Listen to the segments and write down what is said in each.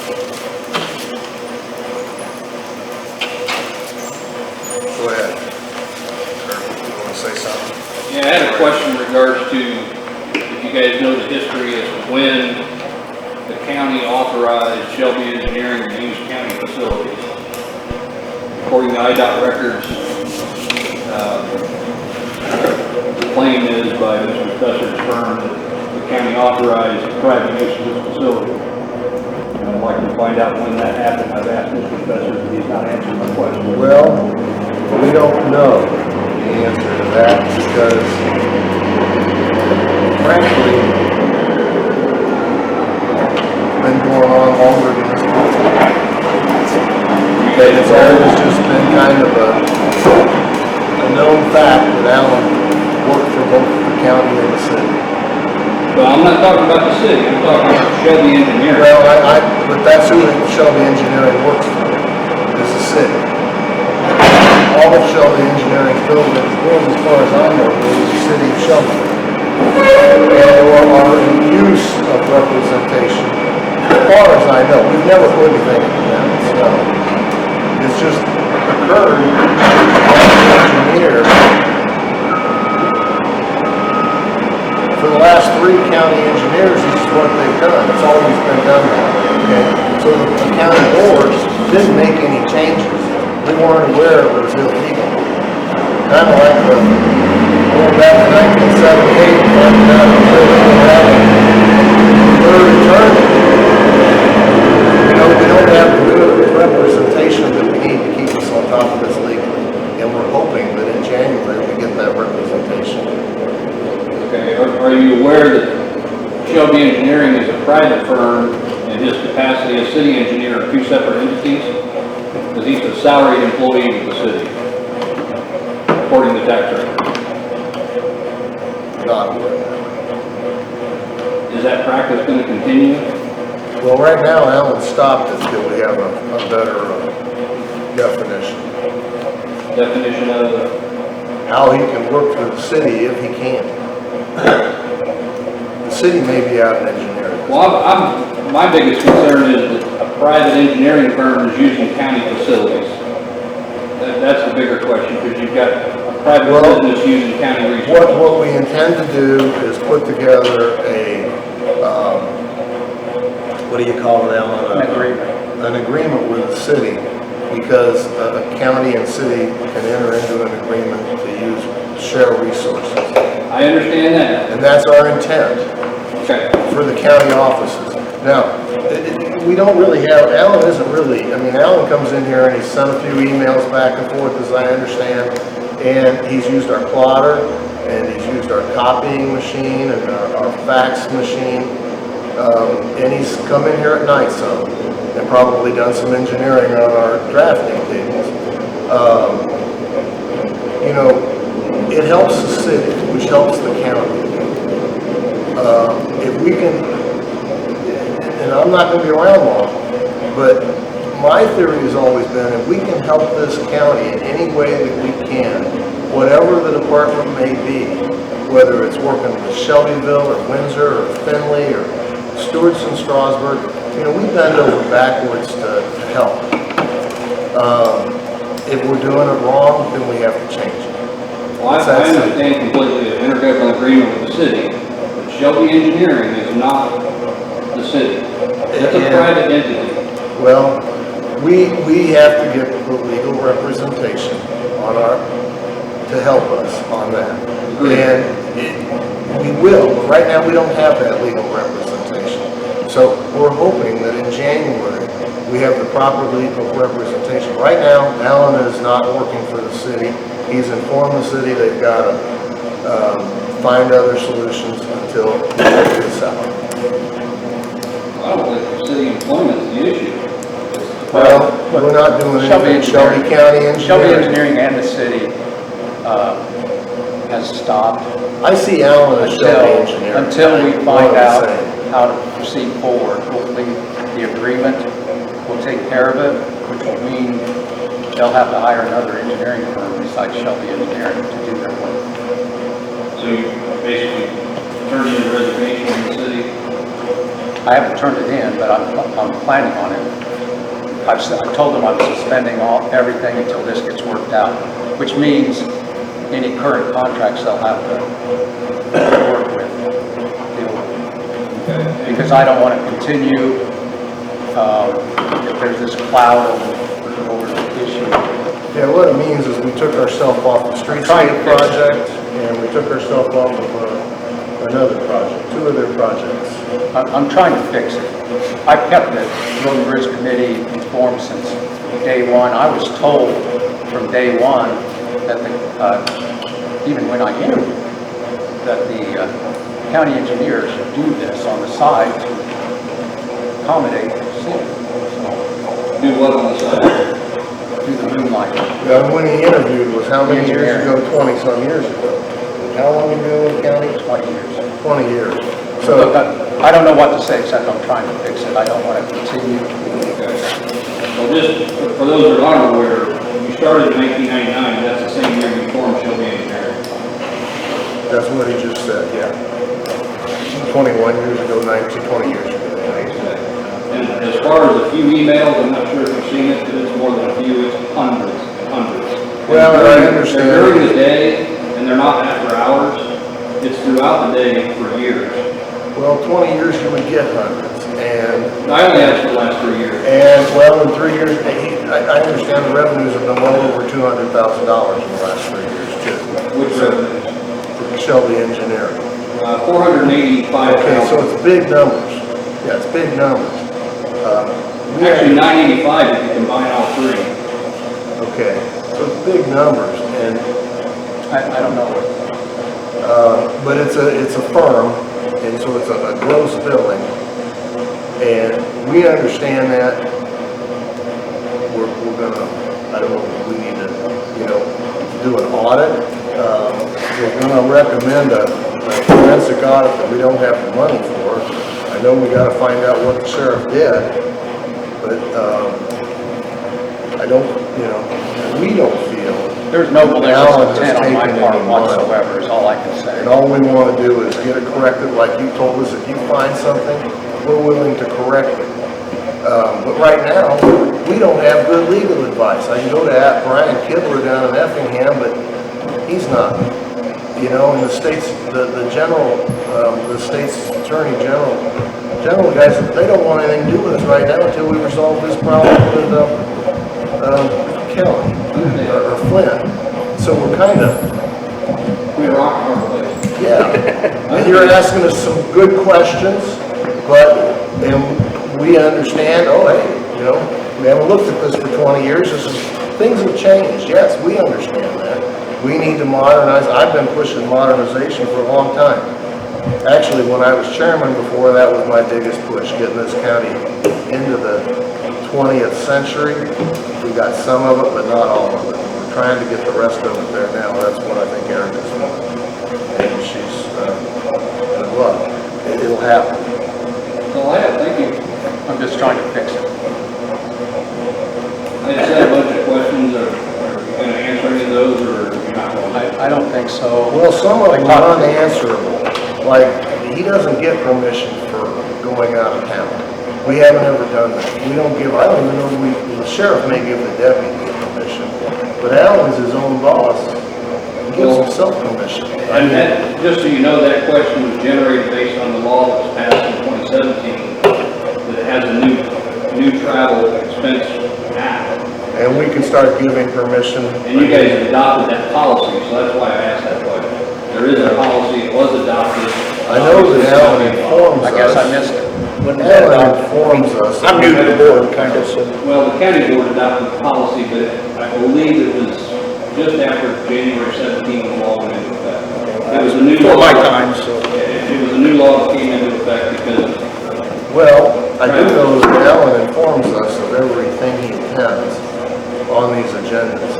Go ahead. Kirk, you want to say something? Yeah, I had a question in regards to, if you guys know the history as to when the county authorized Shelby Engineering to use county facilities. According to IDOT records, the claim is by Mr. Fesser's firm that the county authorized private use of this facility. And I'd like to find out when that happened. I've asked Mr. Fesser, but he's not answering my question. Well, we don't know the answer to that because, frankly, it's been going on longer than this project. It's always just been kind of a known fact that Alan worked for both the county and the city. But I'm not talking about the city, I'm talking about Shelby Engineering. Well, but that's who Shelby Engineering works for, is the city. All of Shelby Engineering's buildings, as far as I know, is the city of Shelby. And/or are in use of representation. As far as I know, we've never put anything into them, so it's just occurred. The engineer, for the last 3 county engineers, this is what they've done. It's always been done that way, okay? So the county boards didn't make any changes. We weren't aware it was illegal. Kind of like going back to 1978, finding out it was illegal having third attorney. You know, we don't have the good representation that we need to keep us on top of this legally. And we're hoping that in January we get that representation. Okay, are you aware that Shelby Engineering is a private firm and his capacity as city engineer are 2 separate entities? Because he's a salaried employee of the city, according to tax records. Not aware. Is that practice going to continue? Well, right now Alan stopped it until we have a better definition. Definition of How he can work for the city if he can. The city may be out of engineering. well, my biggest concern is that a private engineering firm is using county facilities. That's the bigger question, because you've got a private business using county resources. What we intend to do is put together a, what do you call it, Alan? An agreement. An agreement with the city, because a county and city can enter into an agreement to use, share resources. I understand that. And that's our intent. Okay. For the county offices. Now, we don't really have, Alan isn't really, I mean, Alan comes in here and he's sent a few emails back and forth, as I understand, and he's used our plotter, and he's used our copying machine and our fax machine, and he's come in here at night some, and probably done some engineering on our drafting tables. You know, it helps the city, which helps the county. If we can, and I'm not going to be around long, but my theory has always been if we can help this county in any way that we can, whatever the department may be, whether it's working with Shelbyville or Windsor or Findlay or Stewartson, Strasburg, you know, we bend over backwards to help. If we're doing it wrong, then we have to change it. Well, I understand completely the intergovernmental agreement with the city, but Shelby Engineering is not the city. It's a private entity. Well, we have to get the legal representation on to help us on that. And we will. Right now, we don't have that legal representation. So we're hoping that in January, we have the proper legal representation. Right now, Alan is not working for the city. He's informed the city they've got to find other solutions until we figure this out. I don't think the city employment is the issue. Well, we're not doing anything. Shelby County Engineering. Shelby Engineering and the city has stopped. I see Alan as Shelby Engineering. Until we find out how to proceed forward. Hopefully the agreement will take care of it, which will mean they'll have to hire another engineering firm besides Shelby Engineering to do their work. So you basically turn in a resignation in the city? I haven't turned it in, but I'm planning on it. I told them I'm suspending everything until this gets worked out, which means any current contracts they'll have to work with, deal with. Because I don't want to continue, if there's this cloud over the issue. Yeah, what it means is we took ourselves off the street project, and we took ourselves off of another project, 2 of their projects. I'm trying to fix it. I've kept the Road and Bridge Committee informed since day one. I was told from day one that even when I interviewed, that the county engineer should do this on the side to accommodate the city. Do what on the side? Do the moonlight. Yeah, when he interviewed was how many years ago? 20-some years ago. How long have you been with the county? 20 years. 20 years. So I don't know what to say except I'm trying to fix it. I don't want to continue. Okay. Well, just for those that aren't aware, you started in 1999, that's the same year you formed Shelby Engineering. That's what he just said, yeah. 21 years ago, 20 years ago. And as far as a few emails, I'm not sure if you've seen it, but it's more than a few, it's hundreds and hundreds. Well, I understand. They're during the day, and they're not after hours. It's throughout the day for years. Well, 20 years you would get hundreds, and... I only asked for the last 3 years. And, well, in 3 years, I understand the revenues have been well over $200,000 in the last 3 years, too. Which revenues? For Shelby Engineering. 485,000. Okay, so it's big numbers. Yeah, it's big numbers. Actually, 985 if you combine all 3. Okay, so it's big numbers, and... I don't know what. But it's a firm, and so it's a gross billing, and we understand that. We're gonna, I don't know, we need to, do an audit. We're gonna recommend a forensic audit that we don't have the money for. I know we gotta find out what the sheriff did, but, I don't, we don't feel. There's no malicious intent on my part whatsoever, is all I can say. And all we want to do is get it corrected, like you told us, if you find something, we're willing to correct it. But right now, we don't have good legal advice. I can go to Brian Kibler down in Effingham, but he's not. And the state's, the state's attorney general guys, they don't want anything to do with us right now until we resolve this problem with Kelly or Flynn. So we're kind of... We rock our place. Yeah, and you're asking us some good questions, but we understand, we haven't looked at this for 20 years, things have changed, yes, we understand that. We need to modernize. I've been pushing modernization for a long time. Actually, when I was chairman before, that was my biggest push, getting this county into the 20th century. We got some of it, but not all of it. We're trying to get the rest of it there now. That's what I think Erica's doing. And she's in love. It'll happen. That's all I have, thank you. I'm just trying to fix it. I just had a bunch of questions, are you going to answer any of those, or you're not going to? I don't think so. Well, some of them are unanswerable. Like, he doesn't get permission for going out of town. We haven't ever done that. We don't give, I don't even know, the sheriff may give the deputy permission, but Alan's his own boss. He gives himself permission. And that, just so you know, that question was generated based on the law that was passed in 2017 that has a new travel expense act. And we can start giving permission. And you guys adopted that policy, so that's why I asked that question. There is a policy, it was adopted. I know that Alan informs us. I guess I missed it. Alan informs us. I'm new to the board, kind of, so. Well, the county board adopted the policy, but I believe it was just after January 17 the law went into effect. It was a new For law. my time, so. It was a new law that came into effect because. Well, I do know that Alan informs us of everything he intends on these agendas,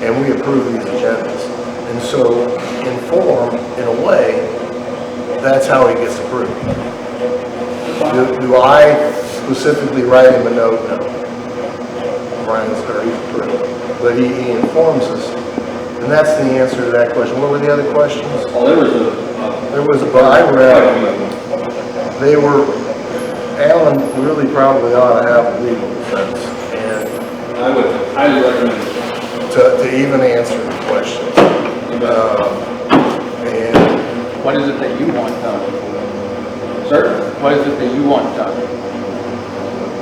and we approve these agendas. And so, in a way, that's how he gets approved. Do I specifically write him a note? No. Brian's already approved. But he informs us, and that's the answer to that question. What were the other questions? Well, there was There was a, but I read, they were Alan really probably ought to have a legal defense and I would highly recommend it. to even answer the question. And What is it that you want done? Sir, What is it that you want done?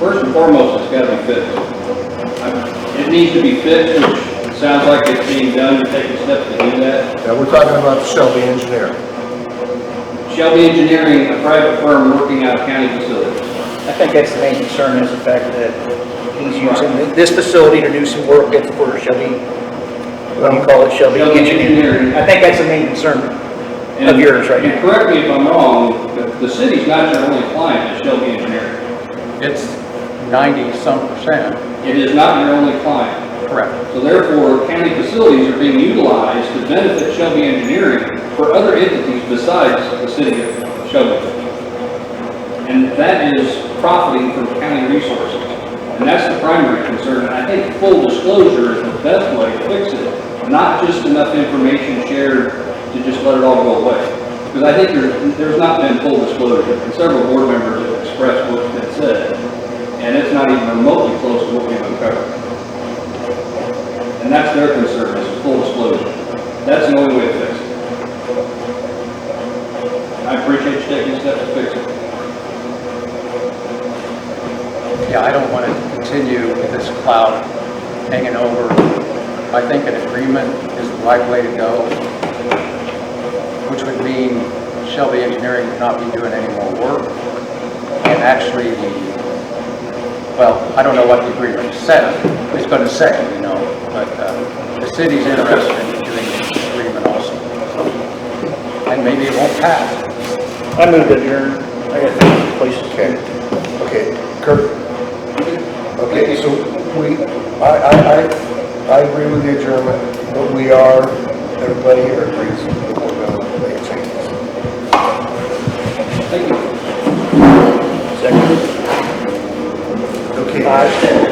first and foremost, it's gotta be fixed. It needs to be fixed, which sounds like it's being done, you're taking steps to do that. now we're talking about the Shelby Engineering. Shelby Engineering, a private firm working out of county facilities. I think that's the main concern is the fact that he's using this facility to do some work that's for Shelby, what do you call it, Shelby Shelby Engineering. Engineering. I think that's the main concern of yours right And now. correct me if I'm wrong, the city's not your only client, it's Shelby Engineering. It's 90-some%, It is not your only client. correct. So therefore, county facilities are being utilized to benefit Shelby Engineering for other entities besides the city of Shelby. And that is profiting from county resources. And that's the primary concern. And I think full disclosure is the best way to fix it, not just enough information shared to just let it all go away. Because I think there's not been full disclosure, and several board members have expressed what's been said, and it's not even remotely close to what we've uncovered. And that's their concern, is full disclosure. That's the only way to fix it. I appreciate you taking steps to fix it. Yeah, I don't want to continue with this cloud hanging over. I think an agreement is the right way to go, which would mean Shelby Engineering would not be doing any more work. And actually, well, I don't know what the agreement says, it's going to say, you know, but the city's interested in doing this agreement also. And maybe it won't pass. I moved to adjourn. I got places. Okay, okay, Kurt. Okay, so I agree with the adjournment, but everybody here agrees that we're gonna make changes. Thank you. Second. Okay. 5-10.